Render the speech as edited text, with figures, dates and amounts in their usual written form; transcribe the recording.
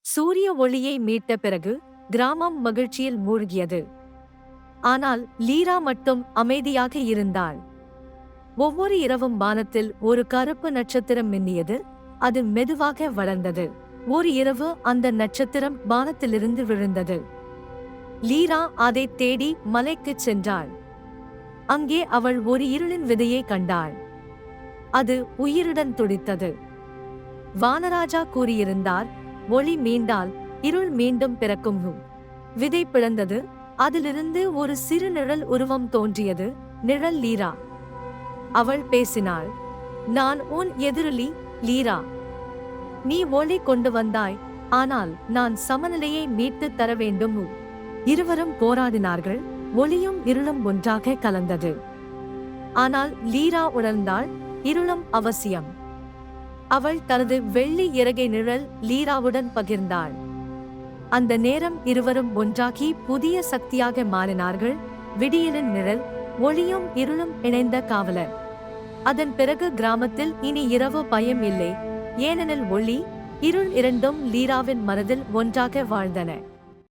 சூரிய ஒளியை மீட்ட பிறகு கிராமம் மகிழ்ச்சியில் மூழ்கியது. ஆனால் லீரா மட்டும் அமைதியாக இருந்தாள். ஒவ்வொரு இரவும் வானத்தில் ஒரு கருப்பு நட்சத்திரம் மின்னியது. அது மெதுவாக வளர்ந்தது. ஒரு இரவு அந்த நட்சத்திரம் வானத்திலிருந்து விழுந்தது. லீரா அதை தேடி மலைக்குச் சென்றாள். அங்கே அவள் ஒரு இருளின் விதையை கண்டாள். அது உயிருடன் துடித்தது. வானராஜா கூறியிருந்தார், ஒளி மீண்டால் இருள் மீண்டும் பிறக்கும். விதை பிளந்தது. அதிலிருந்து ஒரு சிறு நிழல் உருவம் தோன்றியது. நிழல் லீரா. அவள் பேசினாள். நான் உன் எதிரொலி, லீரா. நீ ஒளி கொண்டு வந்தாய், ஆனால் நான் சமநிலையை மீட்டு தர வேண்டும். இருவரும் போராடினார்கள். ஒளியும் இருளும் ஒன்றாக கலந்தது. ஆனால் லீரா உணர்ந்தாள், இருளும் அவசியம். அவள் தனது வெள்ளி இறகை நிழல் லீராவுடன் பகிர்ந்தாள். அந்த நேரம் இருவரும் ஒன்றாகி புதிய சக்தியாக மாறினார்கள். விடியலின் நிழல், ஒளியும் இருளும் இணைந்த காவலர். அதன் பிறகு கிராமத்தில் இனி இரவு பயம் இல்லை. ஏனெனில் ஒளி, இருள் இரண்டும் லீராவின் மனதில் ஒன்றாக வாழ்ந்தன.